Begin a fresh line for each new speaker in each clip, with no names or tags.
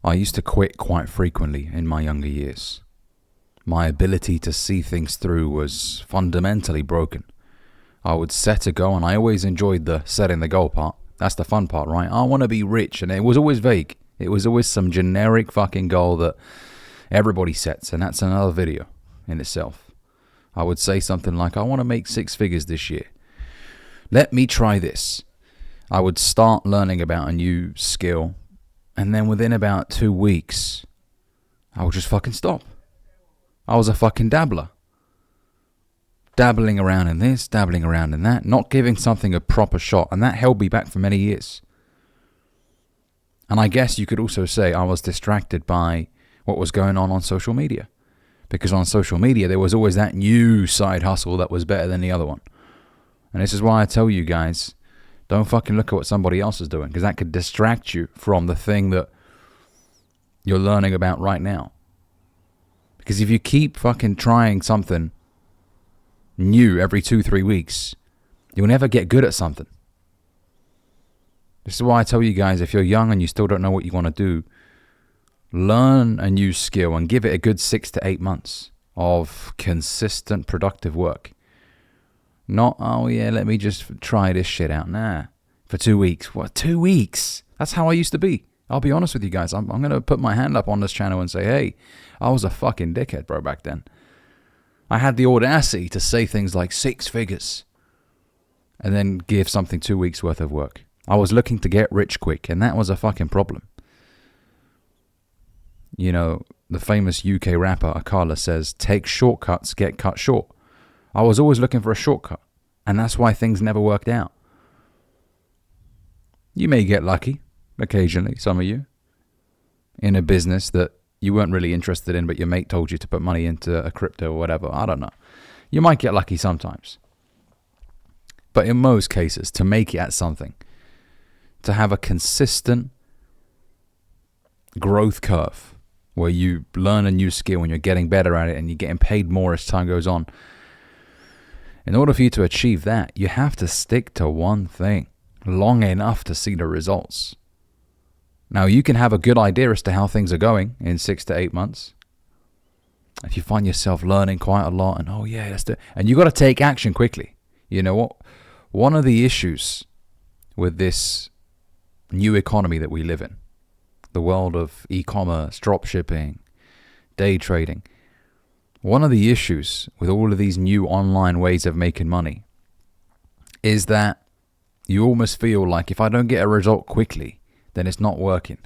I used to quit quite frequently in my younger years. My ability to see things through was fundamentally broken. I would set a goal, and I always enjoyed the setting the goal part. That's the fun part, right? I want to be rich, and it was always vague. It was always some generic fucking goal that everybody sets, and that's another video in itself. I would say something like, I want to make 6 figures this year. Let me try this. I would start learning about a new skill, and then within about 2 weeks, I would just fucking stop. I was a fucking dabbler. Dabbling around in this, dabbling around in that, not giving something a proper shot, and that held me back for many years. And I guess you could also say I was distracted by what was going on social media. Because on social media, there was always that new side hustle that was better than the other one. And this is why I tell you guys, don't fucking look at what somebody else is doing, because that could distract you from the thing that you're learning about right now. Because if you keep fucking trying something new every 2-3 weeks, you'll never get good at something. This is why I tell you guys, if you're young and you still don't know what you want to do, learn a new skill and give it a good 6 to 8 months of consistent productive work. Not, oh yeah, let me just try this shit out. Nah, for 2 weeks. What, 2 weeks? That's how I used to be. I'll be honest with you guys. I'm going to put my hand up on this channel and say, hey, I was a fucking dickhead, bro, back then. I had the audacity to say things like 6 figures and then give something 2 weeks worth of work. I was looking to get rich quick, and that was a fucking problem. You know, the famous UK rapper Akala says, take shortcuts, get cut short. I was always looking for a shortcut, and that's why things never worked out. You may get lucky, occasionally, some of you, in a business that you weren't really interested in, but your mate told you to put money into a crypto or whatever. I don't know. You might get lucky sometimes. But in most cases, to make it at something, to have a consistent growth curve where you learn a new skill and you're getting better at it and you're getting paid more as time goes on, in order for you to achieve that, you have to stick to one thing long enough to see the results. Now, you can have a good idea as to how things are going in 6 to 8 months. If you find yourself learning quite a lot and, oh yeah, that's and you got to take action quickly. You know what? One of the issues with this new economy that we live in, the world of e-commerce, drop shipping, day trading, one of the issues with all of these new online ways of making money is that you almost feel like if I don't get a result quickly, then it's not working.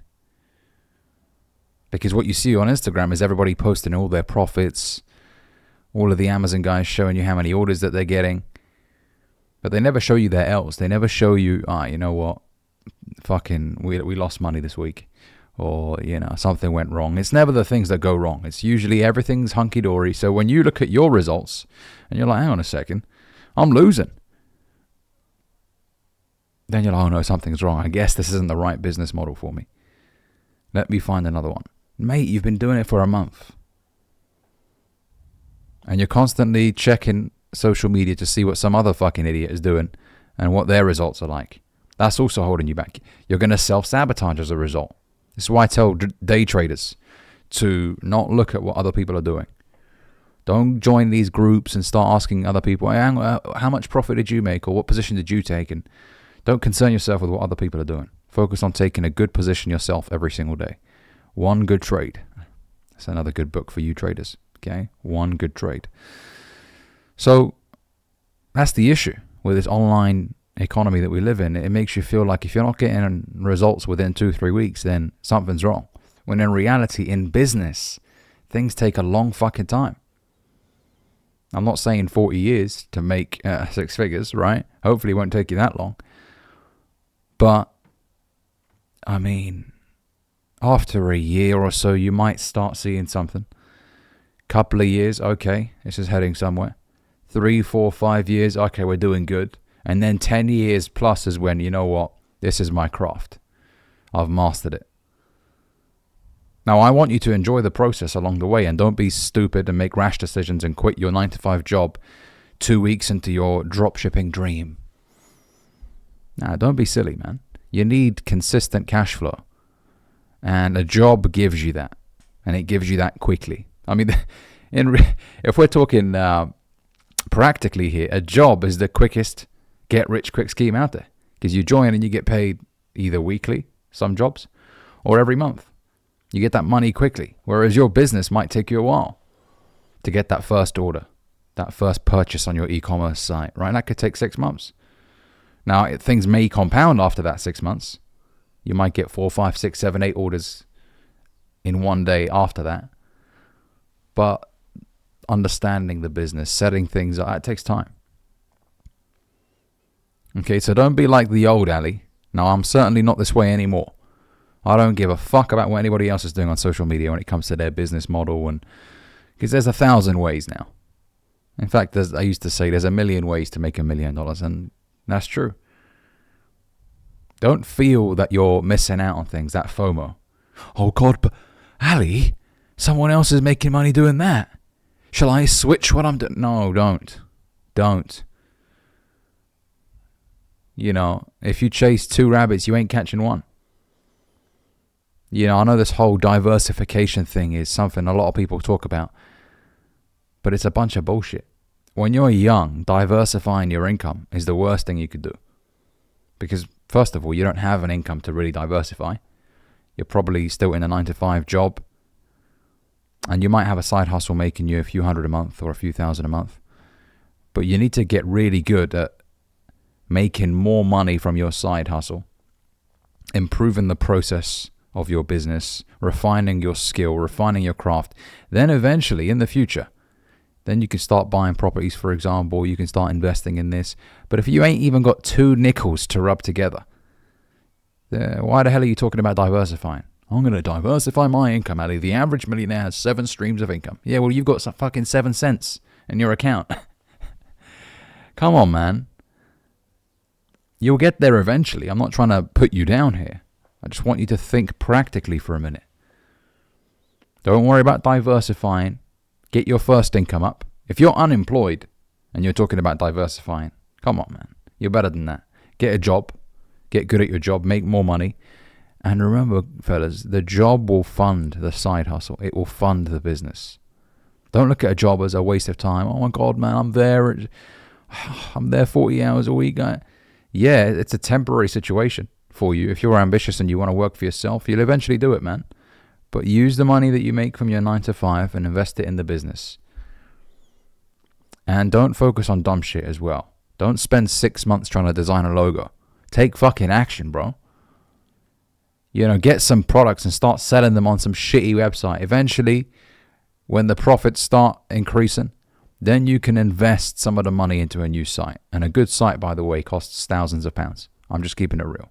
Because what you see on Instagram is everybody posting all their profits, all of the Amazon guys showing you how many orders that they're getting, but they never show you their L's. They never show you, you know what, fucking, we lost money this week, or, you know, something went wrong. It's never the things that go wrong. It's usually everything's hunky-dory. So when you look at your results, and you're like, hang on a second, I'm losing. Then you're like, oh no, something's wrong. I guess this isn't the right business model for me. Let me find another one. Mate, you've been doing it for a month. And you're constantly checking social media to see what some other fucking idiot is doing and what their results are like. That's also holding you back. You're going to self-sabotage as a result. This is why I tell day traders to not look at what other people are doing. Don't join these groups and start asking other people, hey, how much profit did you make, or what position did you take? And don't concern yourself with what other people are doing. Focus on taking a good position yourself every single day. One good trade. That's another good book for you traders. Okay? One good trade. So that's the issue with this online economy that we live in. It makes you feel like if you're not getting results within 2-3 weeks, then something's wrong. When in reality, in business, things take a long fucking time. I'm not saying 40 years to make 6 figures, right? Hopefully it won't take you that long. But, I mean, after a year or so, you might start seeing something. Couple of years, okay, this is heading somewhere. 3, 4, 5 years, okay, we're doing good. And then 10 years plus is when, you know what, this is my craft. I've mastered it. Now, I want you to enjoy the process along the way and don't be stupid and make rash decisions and quit your 9-to-5 job 2 weeks into your dropshipping dream. Nah, don't be silly, man. You need consistent cash flow. And a job gives you that. And it gives you that quickly. I mean, if we're talking practically here, a job is the quickest get-rich-quick scheme out there. Because you join and you get paid either weekly, some jobs, or every month. You get that money quickly. Whereas your business might take you a while to get that first order, that first purchase on your e-commerce site, right? That could take 6 months. Now, things may compound after that 6 months. You might get 4, 5, 6, 7, 8 orders in one day after that. But understanding the business, setting things up, it takes time. Okay, so don't be like the old Ali. Now, I'm certainly not this way anymore. I don't give a fuck about what anybody else is doing on social media when it comes to their business model, and because there's 1,000 ways now. In fact, I used to say there's 1,000,000 ways to make $1 million, and that's true. Don't feel that you're missing out on things, that FOMO. Oh God, but Ali, someone else is making money doing that. Shall I switch what I'm doing? No, don't. Don't. You know, if you chase 2 rabbits, you ain't catching one. You know, I know this whole diversification thing is something a lot of people talk about, but it's a bunch of bullshit. When you're young, diversifying your income is the worst thing you could do. Because, first of all, you don't have an income to really diversify. You're probably still in a 9-to-5 job, and you might have a side hustle making you a few hundred a month or a few thousand a month. But you need to get really good at making more money from your side hustle, improving the process of your business, refining your skill, refining your craft. Then eventually, in the future, then you can start buying properties, for example. You can start investing in this. But if you ain't even got 2 nickels to rub together, why the hell are you talking about diversifying? I'm going to diversify my income, Ali. The average millionaire has 7 streams of income. Yeah, well, you've got some fucking 7 cents in your account. Come on, man. You'll get there eventually. I'm not trying to put you down here. I just want you to think practically for a minute. Don't worry about diversifying. Get your first income up. If you're unemployed and you're talking about diversifying, come on, man. You're better than that. Get a job. Get good at your job. Make more money. And remember, fellas, the job will fund the side hustle. It will fund the business. Don't look at a job as a waste of time. Oh my God, man, I'm there 40 hours a week. Yeah, it's a temporary situation for you. If you're ambitious and you want to work for yourself, you'll eventually do it, man. But use the money that you make from your 9-to-5 and invest it in the business. And don't focus on dumb shit as well. Don't spend 6 months trying to design a logo. Take fucking action, bro. You know, get some products and start selling them on some shitty website. Eventually, when the profits start increasing, then you can invest some of the money into a new site. And a good site, by the way, costs thousands of pounds. I'm just keeping it real.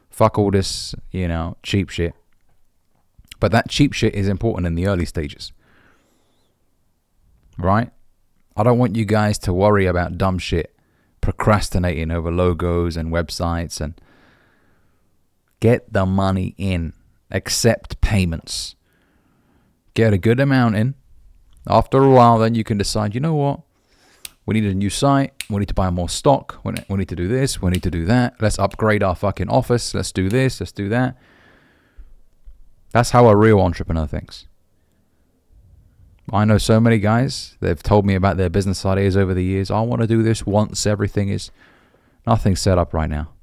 Fuck all this, you know, cheap shit. But that cheap shit is important in the early stages. Right? I don't want you guys to worry about dumb shit, procrastinating over logos and websites, and get the money in. Accept payments. Get a good amount in. After a while, then you can decide, you know what? We need a new site. We need to buy more stock. We need to do this. We need to do that. Let's upgrade our fucking office. Let's do this. Let's do that. That's how a real entrepreneur thinks. I know so many guys, they've told me about their business ideas over the years. I want to do this once everything is... Nothing's set up right now.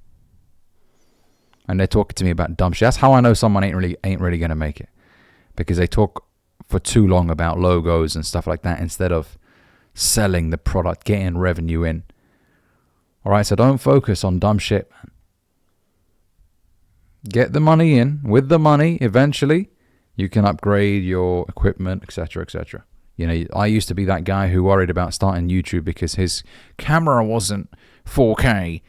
And they're talking to me about dumb shit. That's how I know someone ain't really going to make it. Because they talk for too long about logos and stuff like that instead of selling the product, getting revenue in. Alright, so don't focus on dumb shit, man. Get the money in. With the money, eventually, you can upgrade your equipment, etc., etc. You know, I used to be that guy who worried about starting YouTube because his camera wasn't 4K.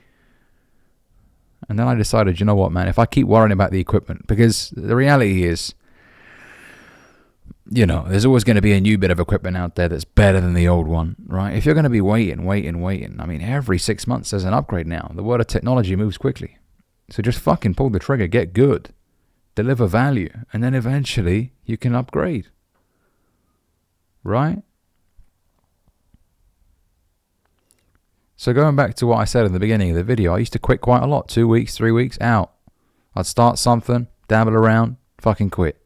And then I decided, you know what, man, if I keep worrying about the equipment, because the reality is, you know, there's always going to be a new bit of equipment out there that's better than the old one, right? If you're going to be waiting, I mean, every 6 months there's an upgrade now. The world of technology moves quickly. So just fucking pull the trigger, get good, deliver value, and then eventually you can upgrade. Right? So going back to what I said in the beginning of the video, I used to quit quite a lot. 2 weeks, 3 weeks, out. I'd start something, dabble around, fucking quit.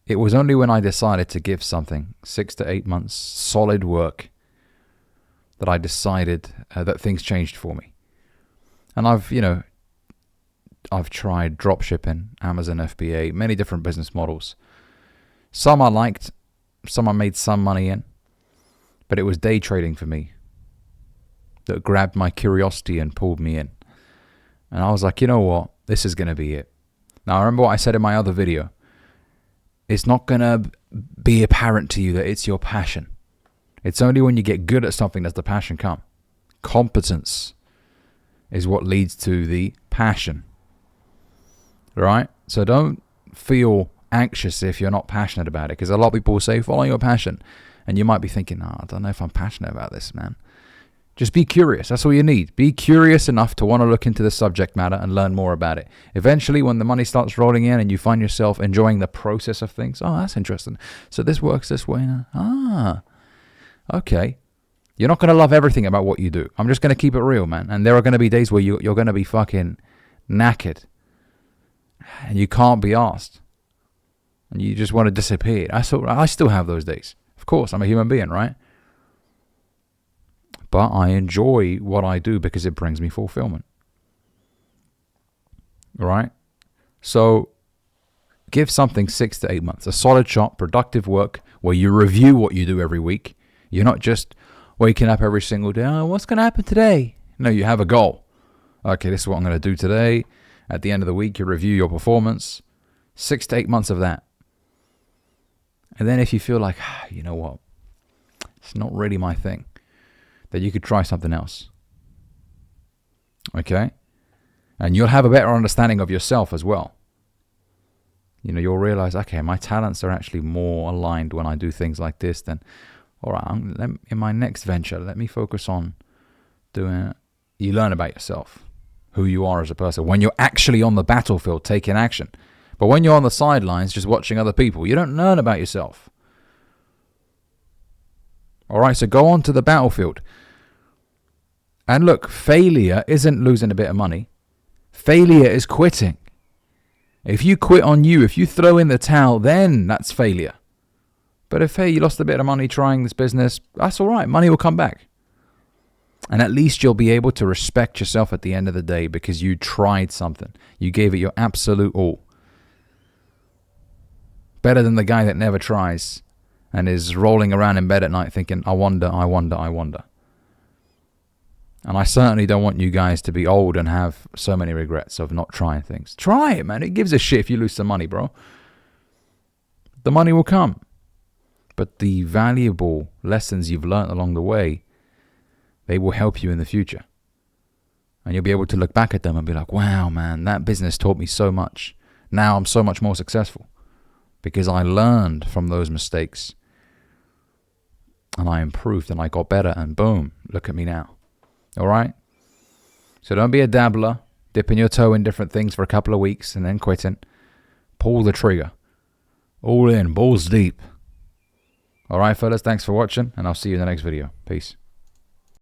It was only when I decided to give something 6 to 8 months solid work that I decided that things changed for me. And I've tried dropshipping, Amazon FBA, many different business models. Some I liked, some I made some money in, but it was day trading for me that grabbed my curiosity and pulled me in. And I was like, you know what? This is going to be it. Now, I remember what I said in my other video. It's not going to be apparent to you that it's your passion. It's only when you get good at something does the passion come. Competence is what leads to the passion. Right? So don't feel anxious if you're not passionate about it, because a lot of people will say, follow your passion. And you might be thinking, I don't know if I'm passionate about this, man. Just be curious. That's all you need. Be curious enough to want to look into the subject matter and learn more about it. Eventually, when the money starts rolling in and you find yourself enjoying the process of things, oh, that's interesting. So this works this way now. Ah, okay. You're not going to love everything about what you do. I'm just going to keep it real, man. And there are going to be days where you're going to be fucking knackered. And you can't be asked. And you just want to disappear. I still have those days. Of course, I'm a human being, right? But I enjoy what I do because it brings me fulfillment. Right? So give something 6 to 8 months. A solid shot, productive work, where you review what you do every week. You're not just waking up every single day, oh, what's going to happen today? No, you have a goal. Okay, this is what I'm going to do today. At the end of the week, you review your performance. 6 to 8 months of that. And then if you feel like, you know what, it's not really my thing, then you could try something else. Okay? And you'll have a better understanding of yourself as well. You'll realize, okay, my talents are actually more aligned when I do things like this. Then, all right, in my next venture, let me focus on doing it. You learn about yourself, who you are as a person, when you're actually on the battlefield taking action. But when you're on the sidelines just watching other people, you don't learn about yourself. All right, so go on to the battlefield. And look, failure isn't losing a bit of money. Failure is quitting. If you quit on you, if you throw in the towel, then that's failure. But if, hey, you lost a bit of money trying this business, that's all right. Money will come back. And at least you'll be able to respect yourself at the end of the day because you tried something. You gave it your absolute all. Better than the guy that never tries and is rolling around in bed at night thinking, I wonder. And I certainly don't want you guys to be old and have so many regrets of not trying things. Try it, man. It gives a shit if you lose some money, bro. The money will come. But the valuable lessons you've learned along the way, they will help you in the future. And you'll be able to look back at them and be like, wow, man, that business taught me so much. Now I'm so much more successful because I learned from those mistakes and I improved and I got better and boom, look at me now. All right? So don't be a dabbler, dipping your toe in different things for a couple of weeks and then quitting. Pull the trigger. All in, balls deep. All right, fellas, thanks for watching and I'll see you in the next video. Peace.